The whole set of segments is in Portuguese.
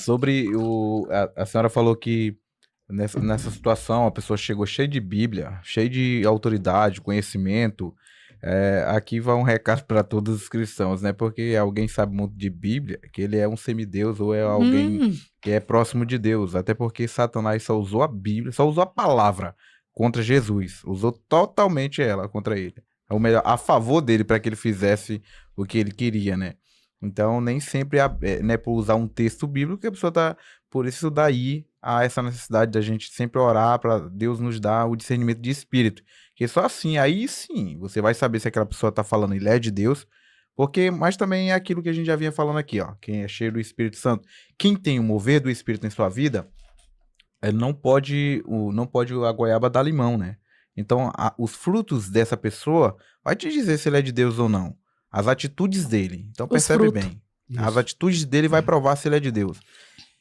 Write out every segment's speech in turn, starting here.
Sobre a senhora falou que nessa situação a pessoa chegou cheia de Bíblia, cheia de autoridade, conhecimento. Aqui vai um recado para todos os cristãos, né? Porque alguém sabe muito de Bíblia, que ele é um semideus ou é alguém que é próximo de Deus. Até porque Satanás só usou a Bíblia, só usou a palavra contra Jesus, usou totalmente ela contra ele. Ou melhor, a favor dele para que ele fizesse o que ele queria, né? Então, nem sempre né, por usar um texto bíblico que a pessoa tá. Por isso, daí há essa necessidade da gente sempre orar para Deus nos dar o discernimento de espírito. Que só assim, aí sim, você vai saber se aquela pessoa tá falando ele é de Deus. Porque, mas também é aquilo que a gente já vinha falando aqui, ó. Quem é cheio do Espírito Santo, quem tem o mover do Espírito em sua vida, não pode a goiaba dar limão, né? Então, os frutos dessa pessoa vai te dizer se ele é de Deus ou não. As atitudes dele. Então, Os percebe frutos. bem. As atitudes dele vai provar se ele é de Deus.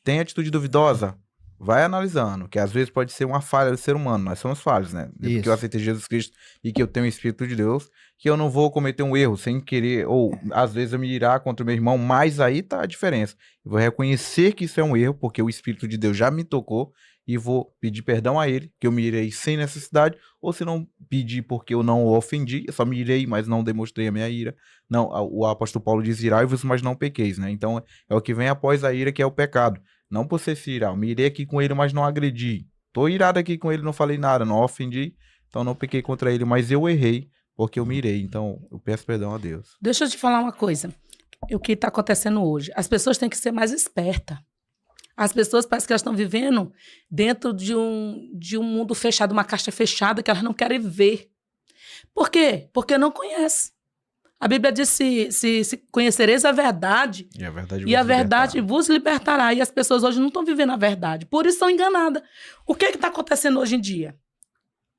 Tem atitude duvidosa? Vai analisando, que às vezes pode ser uma falha do ser humano. Nós somos falhos, né? Porque eu aceitei Jesus Cristo e que eu tenho o Espírito de Deus, que eu não vou cometer um erro sem querer, ou às vezes eu me irar contra o meu irmão, mas aí tá a diferença. Eu vou reconhecer que isso é um erro, porque o Espírito de Deus já me tocou, e vou pedir perdão a ele, que eu me irei sem necessidade, ou se não pedir porque eu não o ofendi, eu só me irei, mas não demonstrei a minha ira. Não, o apóstolo Paulo diz: irai-vos, mas não pequeis, né? Então é o que vem após a ira, que é o pecado. Não por você se irar, eu me irei aqui com ele, mas não agredi. Tô irado aqui com ele, não falei nada, não ofendi, então não pequei contra ele, mas eu errei, porque eu me irei. Então eu peço perdão a Deus. Deixa eu te falar uma coisa. O que está acontecendo hoje? As pessoas têm que ser mais espertas. As pessoas parecem que elas estão vivendo dentro de um mundo fechado, uma caixa fechada que elas não querem ver. Por quê? Porque não conhecem. A Bíblia diz: se conhecereis a verdade, e a verdade vos libertará. E as pessoas hoje não estão vivendo a verdade. Por isso estão enganadas. O que está acontecendo hoje em dia?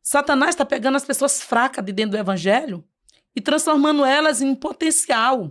Satanás está pegando as pessoas fracas de dentro do evangelho e transformando elas em potencial.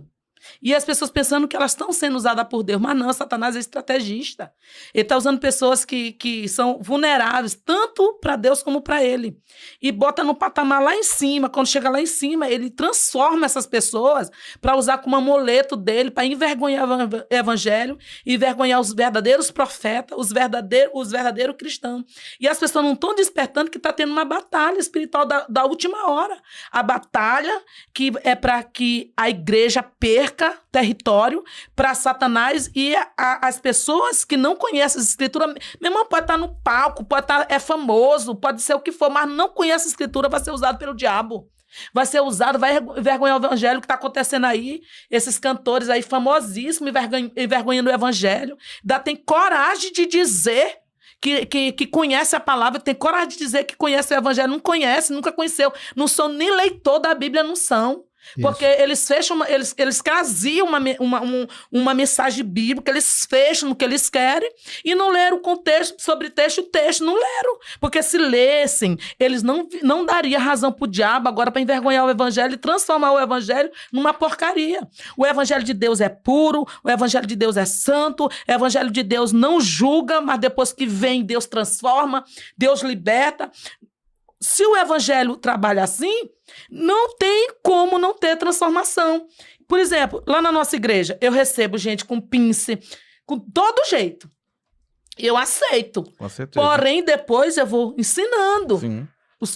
E as pessoas pensando que elas estão sendo usadas por Deus. Mas não, Satanás é estrategista. Ele está usando pessoas que são vulneráveis, tanto para Deus como para ele. E bota no patamar lá em cima. Quando chega lá em cima, ele transforma essas pessoas para usar como amuleto dele, para envergonhar o evangelho, envergonhar os verdadeiros profetas, os verdadeiros cristãos. E as pessoas não estão despertando que está tendo uma batalha espiritual da última hora. A batalha que é para que a igreja perca território para Satanás e as pessoas que não conhecem a escritura. Meu irmão, pode estar no palco, pode estar, é famoso, pode ser o que for, mas não conhece a escritura, vai ser usado pelo diabo. Vai ser usado, vai envergonhar o evangelho que está acontecendo aí. Esses cantores aí famosíssimos envergonhando o evangelho. Ainda tem coragem de dizer que conhece a palavra, tem coragem de dizer que conhece o evangelho. Não conhece, nunca conheceu. Não são nem leitor da Bíblia, não são. Porque eles fecham, eles casiam uma mensagem bíblica, eles fecham no que eles querem e não leram o contexto, sobre texto, não leram. Porque se lessem, eles não dariam razão para o diabo agora para envergonhar o evangelho e transformar o evangelho numa porcaria. O evangelho de Deus é puro, o evangelho de Deus é santo, o evangelho de Deus não julga, mas depois que vem, Deus transforma, Deus liberta. Se o evangelho trabalha assim, não tem como não ter transformação. Por exemplo, lá na nossa igreja, eu recebo gente com pince, com todo jeito. Eu aceito. Com certeza. Porém, depois eu vou ensinando Sim.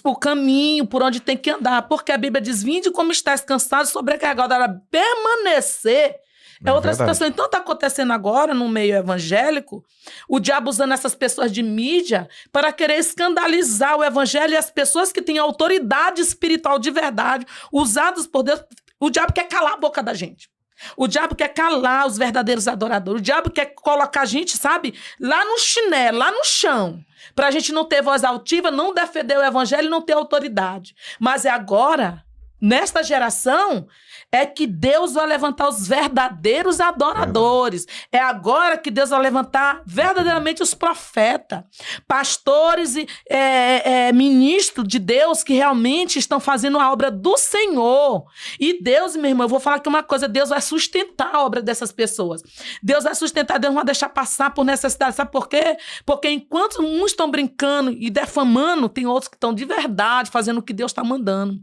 o caminho, por onde tem que andar. Porque a Bíblia diz: vinde como estás cansado, sobrecarregado. Agora, permanecer é outra situação. Então, está acontecendo agora, no meio evangélico, o diabo usando essas pessoas de mídia para querer escandalizar o evangelho e as pessoas que têm autoridade espiritual de verdade, usados por Deus. O diabo quer calar a boca da gente. O diabo quer calar os verdadeiros adoradores. O diabo quer colocar a gente, sabe, lá no chinelo, lá no chão, para a gente não ter voz altiva, não defender o evangelho e não ter autoridade. Mas é agora, nesta geração, é que Deus vai levantar os verdadeiros adoradores. É agora que Deus vai levantar verdadeiramente os profetas, pastores e ministros de Deus que realmente estão fazendo a obra do Senhor. E Deus, meu irmão, eu vou falar aqui uma coisa: Deus vai sustentar a obra dessas pessoas. Deus vai sustentar, Deus não vai deixar passar por necessidade. Sabe por quê? Porque enquanto uns estão brincando e defamando, tem outros que estão de verdade fazendo o que Deus está mandando.